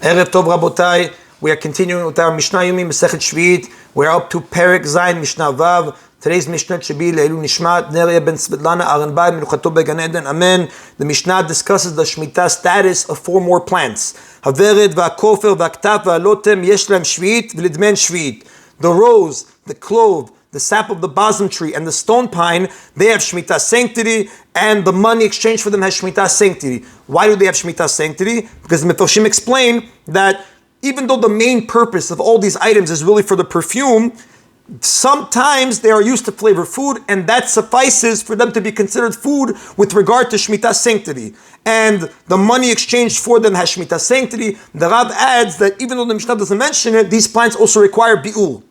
Erev Tov Rabotai, we are continuing with our Mishna Yomi Masechet Sheviit. We're up to Perek Zayin Mishnah Vav. Today's Mishnah should be Leilu Nishmat Neria ben Svetlana Aranbai Menuchato Began Eden. Amen. The Mishnah discusses the Shemitah status of 4 more plants. Havered va'kofer va'ktaf va'lotem yesh lahem Sheviit v'lidmen Sheviit. The rose, the clove, the sap of the balsam tree, and the stone pine, they have Shemitah sanctity, and the money exchanged for them has Shemitah sanctity. Why do they have Shemitah sanctity? Because the Mefarshim explain that even though the main purpose of all these items is really for the perfume, sometimes they are used to flavor food, and that suffices for them to be considered food with regard to Shemitah sanctity. And the money exchanged for them has Shemitah sanctity. The Rav adds that even though the Mishnah doesn't mention it, these plants also require bi'ul.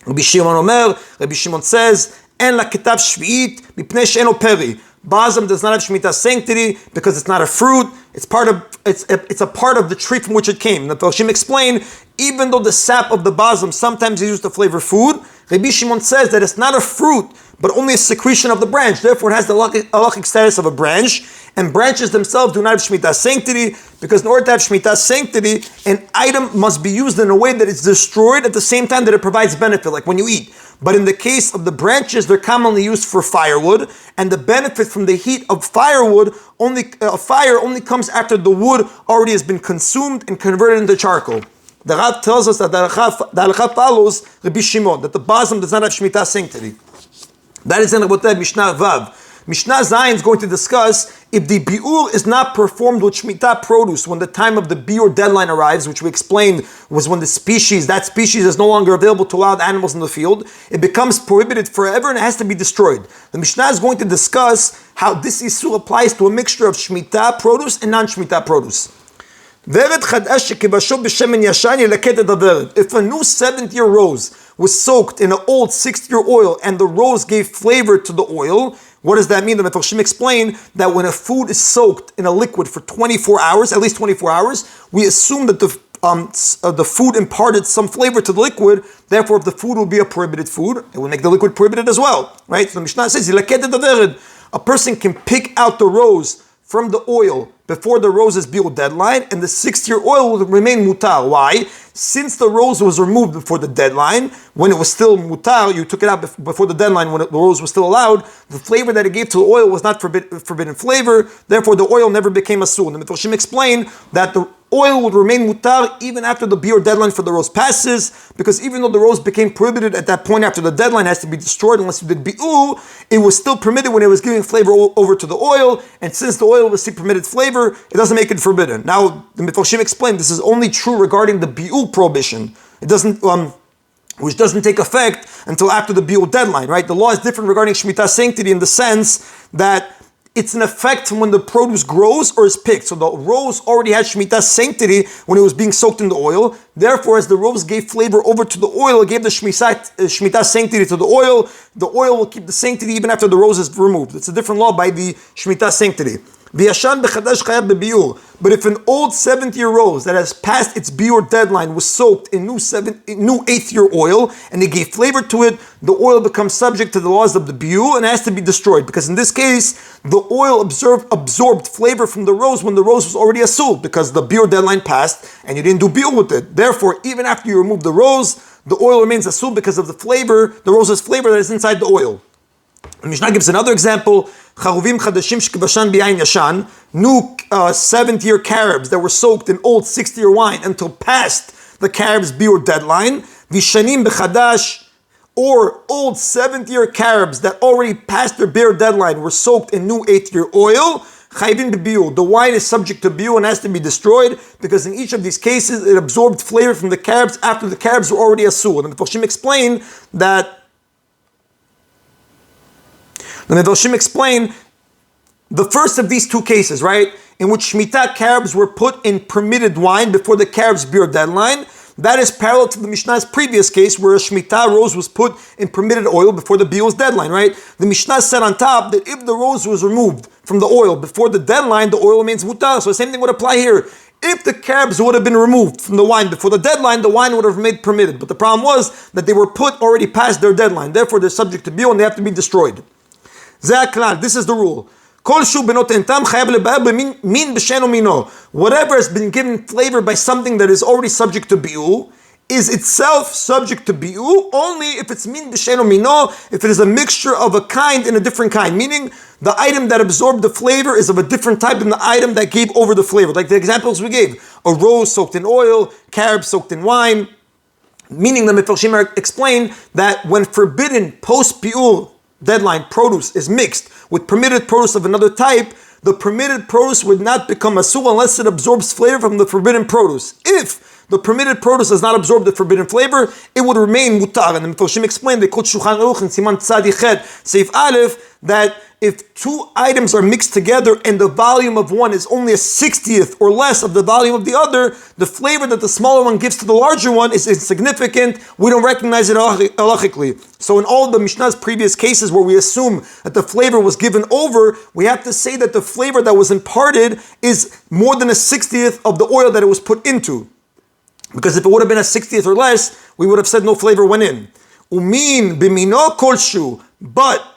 Rabbi Shimon says, En la ketav Sheviit mipnei she'eno peri. Balsam does not have Shemitah sanctity because it's not a fruit. It's a part of the tree from which it came. The Mefarshim explain, even though the sap of the balsam sometimes is used to flavor food, Rabbi Shimon says that it's not a fruit, but only a secretion of the branch. Therefore, it has the halachic status of a branch, and branches themselves do not have Shemitah sanctity, because in order to have Shemitah sanctity, an item must be used in a way that it's destroyed at the same time that it provides benefit, like when you eat. But in the case of the branches, they're commonly used for firewood, and the benefit from the heat of firewood fire only comes after the wood already has been consumed and converted into charcoal. The Rav tells us that the halacha follows Rabbi Shimon, that the balsam does not have Shemitah sanctity. That is in Rabotai Mishnah Vav. Mishnah Zayin is going to discuss if the bi'ur is not performed with Shemitah produce when the time of the bi'ur deadline arrives, which we explained was when that species is no longer available to wild animals in the field, it becomes prohibited forever and it has to be destroyed. The Mishnah is going to discuss how this issue applies to a mixture of Shemitah produce and non-Shemitah produce. If a new 7th-year rose was soaked in an old 6th-year oil and the rose gave flavor to the oil, what does that mean? The Mefarshim explain that when a food is soaked in a liquid for 24 hours, at least 24 hours, we assume that the food imparted some flavor to the liquid. Therefore, if the food will be a prohibited food, it will make the liquid prohibited as well, right? So the Mishnah says, a person can pick out the rose from the oil before the rose's bi'ur deadline, and the 6th-year oil will remain mutar. Why? Since the rose was removed before the deadline, when it was still mutar, you took it out before the deadline when the rose was still allowed, the flavor that it gave to the oil was not forbidden flavor, therefore the oil never became asur. The Mefarshim explain that the oil will remain mutar even after the bi'ur deadline for the rose passes, because even though the rose became prohibited at that point after the deadline has to be destroyed unless you did bi'ur, it was still permitted when it was giving flavor over to the oil, and since the oil was still permitted flavor, it doesn't make it forbidden. Now, the Mefarshim explain this is only true regarding the bi'ur prohibition. It doesn't, which doesn't take effect until after the bi'ur deadline, right? The law is different regarding Shemitah sanctity in the sense that it's an effect from when the produce grows or is picked. So the rose already had Shemitah sanctity when it was being soaked in the oil. Therefore, as the rose gave flavor over to the oil, it gave the Shemitah sanctity to the oil. The oil will keep the sanctity even after the rose is removed. It's a different law by the Shemitah sanctity. But if an old 7th-year rose that has passed its bi'ur deadline was soaked in new 8th-year oil and it gave flavor to it, the oil becomes subject to the laws of the bi'ur and has to be destroyed. Because in this case, the oil absorbed flavor from the rose when the rose was already asur, because the bi'ur deadline passed and you didn't do bi'ur with it. Therefore, even after you remove the rose, the oil remains asur because of the flavor, the rose's flavor that is inside the oil. The Mishnah gives another example. Charuvim chadashim shkibashan biyayin yashan, new 7th-year carobs that were soaked in old 6th-year wine until past the carob's bi'ur deadline. Vishanim bechadash, or old 7th-year carobs that already passed their bi'ur deadline were soaked in new 8th-year oil. Chayvin b'bi'ur, the wine is subject to bi'ur and has to be destroyed because in each of these cases it absorbed flavor from the carobs after the carobs were already asur. And the Mefarshim explain that. The Mefarshim explain the first of these two cases, right, in which Shemitah carobs were put in permitted wine before the carob's bi'ur deadline. That is parallel to the Mishnah's previous case where a Shemitah rose was put in permitted oil before the bi'ur's deadline, right? The Mishnah said on top that if the rose was removed from the oil before the deadline, the oil remains mutar. So the same thing would apply here. If the carobs would have been removed from the wine before the deadline, the wine would have made permitted. But the problem was that they were put already past their deadline. Therefore, they're subject to bi'ur and they have to be destroyed. This is the rule. Whatever has been given flavor by something that is already subject to bi'ul is itself subject to bi'ul only if it's min b'sheno mino, if it is a mixture of a kind and a different kind. Meaning, the item that absorbed the flavor is of a different type than the item that gave over the flavor. Like the examples we gave. A rose soaked in oil, carob soaked in wine. Meaning the Mefarshim explain that when forbidden post-bi'ul deadline produce is mixed with permitted produce of another type, the permitted produce would not become asur unless it absorbs flavor from the forbidden produce. If the permitted produce does not absorb the forbidden flavor, it would remain mutar. And the Mefarshim explained, they quote Shulchan Aruch in Siman Tzadichet, Seif Aleph, that if two items are mixed together and the volume of one is only a 60th or less of the volume of the other, the flavor that the smaller one gives to the larger one is insignificant. We don't recognize it halachically. So in all of the Mishnah's previous cases where we assume that the flavor was given over, we have to say that the flavor that was imparted is more than a 60th of the oil that it was put into. Because if it would have been a 60th or less, we would have said no flavor went in. Umin bimino kolshu, but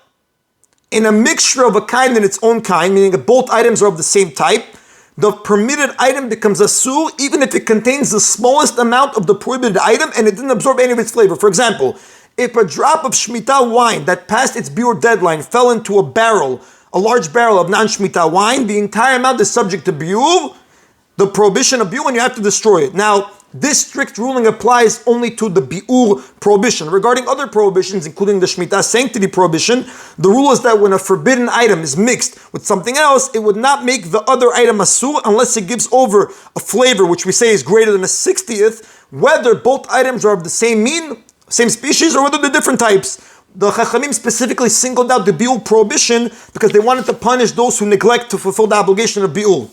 in a mixture of a kind and its own kind, meaning that both items are of the same type, the permitted item becomes asur even if it contains the smallest amount of the prohibited item and it didn't absorb any of its flavor. For example, if a drop of Shemitah wine that passed its biur deadline fell into a barrel, a large barrel of non-Shemitah wine, the entire amount is subject to biur, the prohibition of biur, and you have to destroy it. Now, this strict ruling applies only to the bi'ur prohibition. Regarding other prohibitions, including the Shemitah sanctity prohibition, the rule is that when a forbidden item is mixed with something else, it would not make the other item asur unless it gives over a flavor, which we say is greater than a 60th, whether both items are of the same mean, same species, or whether they're different types. The Chachamim specifically singled out the bi'ur prohibition because they wanted to punish those who neglect to fulfill the obligation of bi'ur.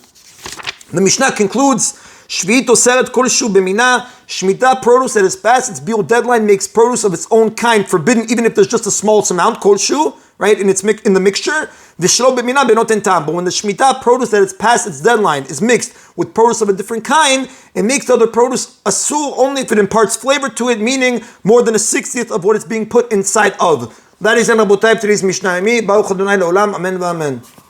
The Mishnah concludes, Sheviit oseret kolshu b'mina, Shemitah produce that has passed its biur deadline makes produce of its own kind forbidden, even if there's just the smallest amount, kolshu, right, in the mixture. V'shlo b'mina benot entam. But when the Shemitah produce that has passed its deadline is mixed with produce of a different kind, it makes the other produce asur only if it imparts flavor to it, meaning more than a 60th of what it's being put inside of. That is Rabotai today's Mishna Yomi. Baruch Adonai Le'olam. Amen v'amen.